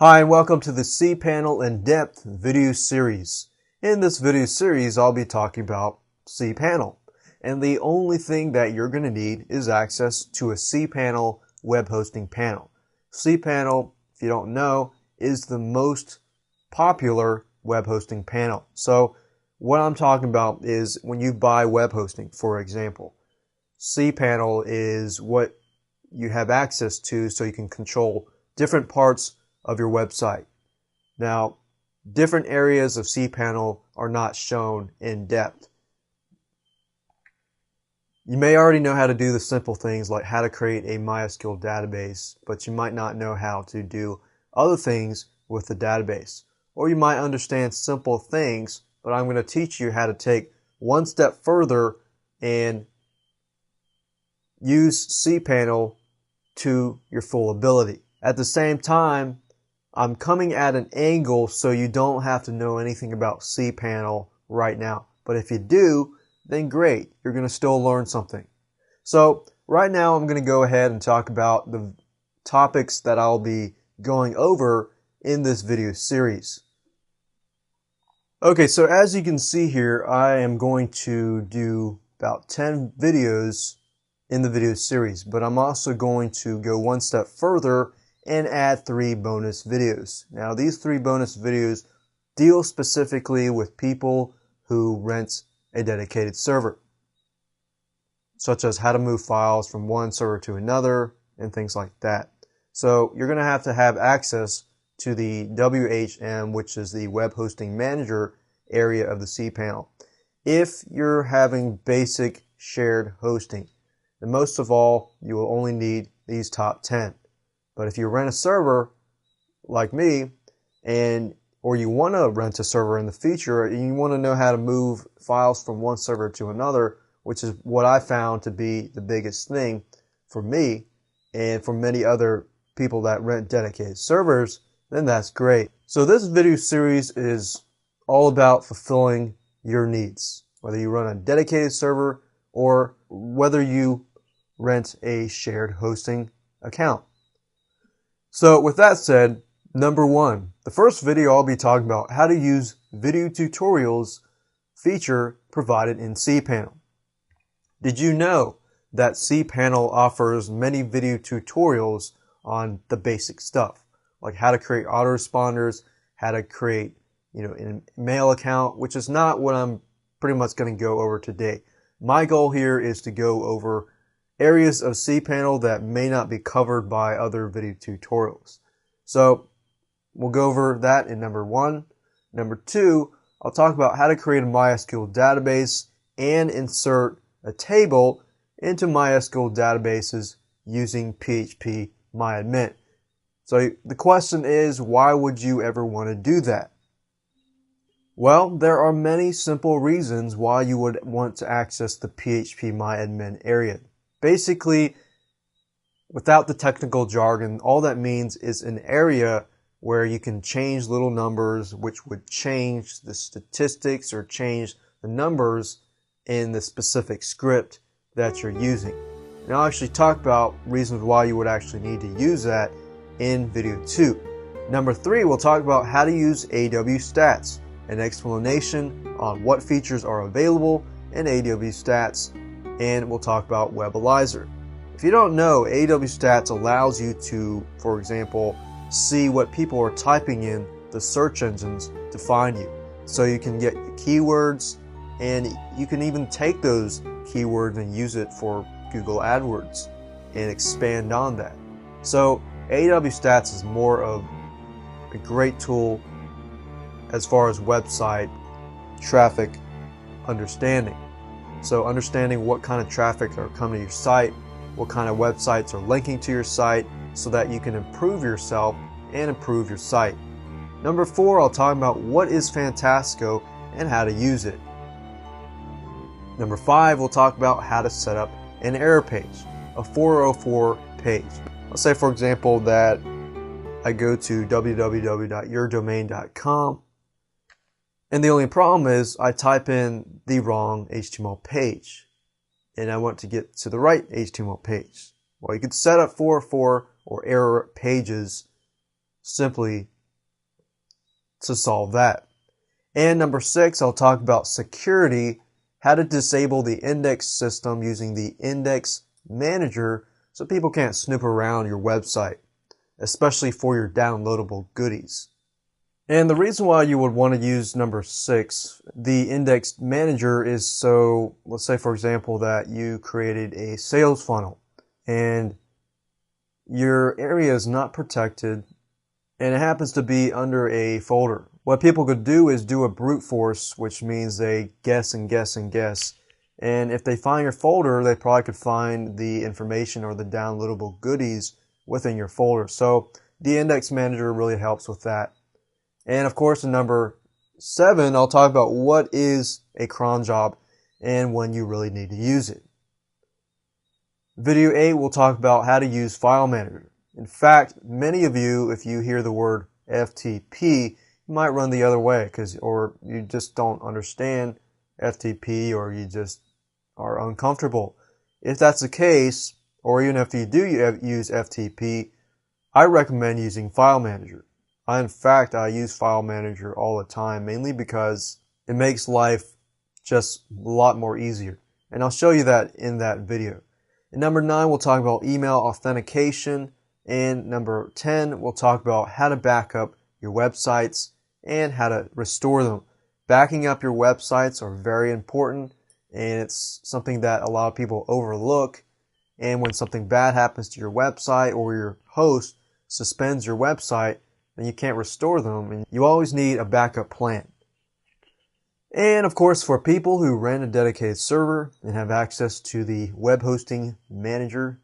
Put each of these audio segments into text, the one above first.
Hi and welcome to the cPanel in-depth video series. In this video series, I'll be talking about cPanel. And the only thing that you're going to need is access to a cPanel web hosting panel. cPanel, if you don't know, is the most popular web hosting panel. So what I'm talking about is when you buy web hosting, for example, cPanel is what you have access to so you can control different parts of your website. Now, different areas of cPanel are not shown in depth. You may already know how to do the simple things like how to create a MySQL database, but you might not know how to do other things with the database. Or you might understand simple things, but I'm going to teach you how to take one step further and use cPanel to your full ability. At the same time, I'm coming at an angle so you don't have to know anything about cPanel right now. But if you do, then great, you're going to still learn something. So right now I'm going to go ahead and talk about the topics that I'll be going over in this video series. Okay, so as you can see here, I am going to do about 10 videos in the video series, but I'm also going to go one step further and add 3 bonus videos. Now these 3 bonus videos deal specifically with people who rent a dedicated server, such as how to move files from one server to another and things like that. So you're going to have access to the WHM, which is the web hosting manager area of the cPanel. If you're having basic shared hosting, then most of all you will only need these top 10. But if you rent a server like me, or you want to rent a server in the future and you want to know how to move files from one server to another, which is what I found to be the biggest thing for me and for many other people that rent dedicated servers, then that's great. So this video series is all about fulfilling your needs, whether you run a dedicated server or whether you rent a shared hosting account. So with that said, number 1, the first video I'll be talking about how to use video tutorials feature provided in cPanel. Did you know that cPanel offers many video tutorials on the basic stuff, like how to create autoresponders, how to create, an email account, which is not what I'm pretty much going to go over today. My goal here is to go over areas of cPanel that may not be covered by other video tutorials. So we'll go over that in number 1. Number 2, I'll talk about how to create a MySQL database and insert a table into MySQL databases using PHP MyAdmin. So the question is, why would you ever want to do that? Well, there are many simple reasons why you would want to access the PHP MyAdmin area. Basically, without the technical jargon, all that means is an area where you can change little numbers, which would change the statistics or change the numbers in the specific script that you're using. And I'll actually talk about reasons why you would actually need to use that in video 2. Number 3, we'll talk about how to use AW Stats, an explanation on what features are available in AW Stats, and we'll talk about Webalizer. If you don't know, AW Stats allows you to, for example, see what people are typing in the search engines to find you. So you can get keywords, and you can even take those keywords and use it for Google AdWords and expand on that. So AW Stats is more of a great tool as far as website traffic understanding. So understanding what kind of traffic are coming to your site, what kind of websites are linking to your site, so that you can improve yourself and improve your site. Number 4, I'll talk about what is Fantasco and how to use it. Number 5, we'll talk about how to set up an error page, a 404 page. Let's say, for example, that I go to www.yourdomain.com, and the only problem is I type in the wrong HTML page, and I want to get to the right HTML page. Well, you could set up 404 or error pages simply to solve that. And number 6, I'll talk about security, how to disable the index system using the index manager so people can't snoop around your website, especially for your downloadable goodies. And the reason why you would want to use number 6, the index manager, is so, let's say for example that you created a sales funnel and your area is not protected and it happens to be under a folder. What people could do is do a brute force, which means they guess and guess and guess. And if they find your folder, they probably could find the information or the downloadable goodies within your folder. So the index manager really helps with that. And of course, in number 7, I'll talk about what is a cron job and when you really need to use it. Video 8, we'll talk about how to use file manager. In fact, many of you, if you hear the word FTP, you might run the other way or you just don't understand FTP or you just are uncomfortable. If that's the case, or even if you do use FTP, I recommend using file manager. In fact, I use file manager all the time, mainly because it makes life just a lot more easier. And I'll show you that in that video. In number 9, we'll talk about email authentication. And number 10, we'll talk about how to back up your websites and how to restore them. Backing up your websites are very important, and it's something that a lot of people overlook. And when something bad happens to your website or your host suspends your website, then you can't restore them, and you always need a backup plan. And of course, for people who rent a dedicated server and have access to the web hosting manager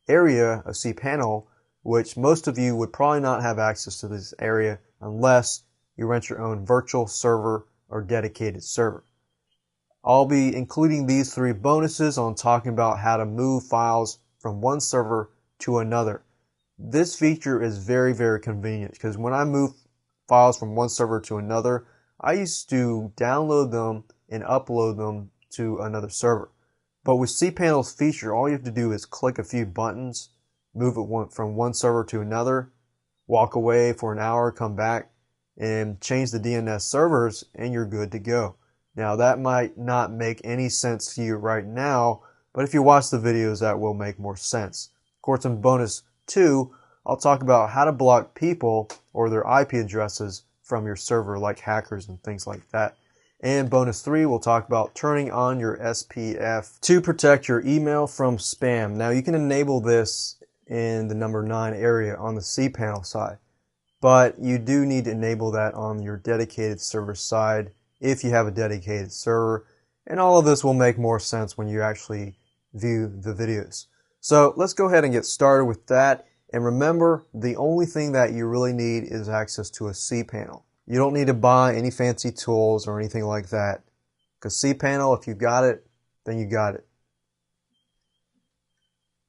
area of Cpanel, which most of you would probably not have access to this area unless you rent your own virtual server or dedicated server. I'll be including these 3 bonuses on talking about how to move files from one server to another. This feature is very, very convenient because when I move files from one server to another, I used to download them and upload them to another server. But with Cpanel's feature, all you have to do is click a few buttons, move it from one server to another, walk away for an hour, come back, and change the DNS servers, and you're good to go. Now, that might not make any sense to you right now, but if you watch the videos, that will make more sense. Of course, in bonus 2, I'll talk about how to block people or their IP addresses from your server, like hackers and things like that. And bonus 3, we'll talk about turning on your SPF to protect your email from spam. Now, you can enable this in the number 9 area on the Cpanel side, but you do need to enable that on your dedicated server side if you have a dedicated server. And all of this will make more sense when you actually view the videos. So let's go ahead and get started with that. And remember, the only thing that you really need is access to a Cpanel. You don't need to buy any fancy tools or anything like that. Because Cpanel, if you got it, then you got it.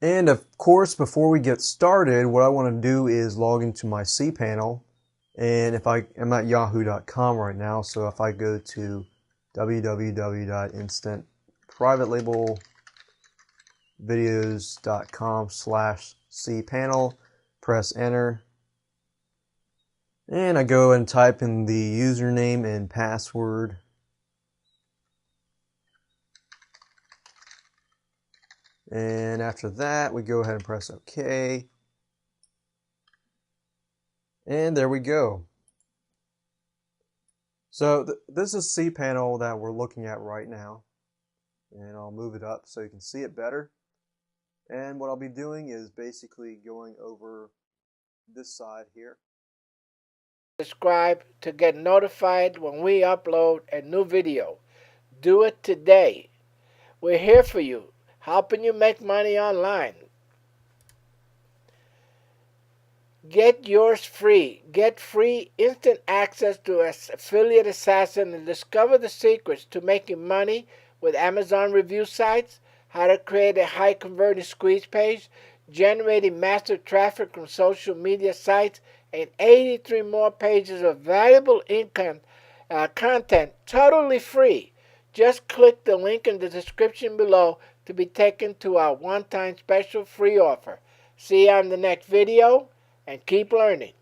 And of course, before we get started, what I want to do is log into my Cpanel. And I'm at yahoo.com right now, so if I go to www.instantprivatelablvideos.com/cpanel, press enter, and I go and type in the username and password. And after that, we go ahead and press OK. And there we go. So this is Cpanel that we're looking at right now. And I'll move it up so you can see it better. And what I'll be doing is basically going over this side here. Subscribe to get notified when we upload a new video. Do it today. We're here for you, helping you make money online. Get yours free. Get free instant access to Affiliate Assassin and discover the secrets to making money with Amazon review sites, how to create a high converting squeeze page, generating massive traffic from social media sites, and 83 more pages of valuable content totally free. Just click the link in the description below to be taken to our one-time special free offer. See you on the next video, and keep learning.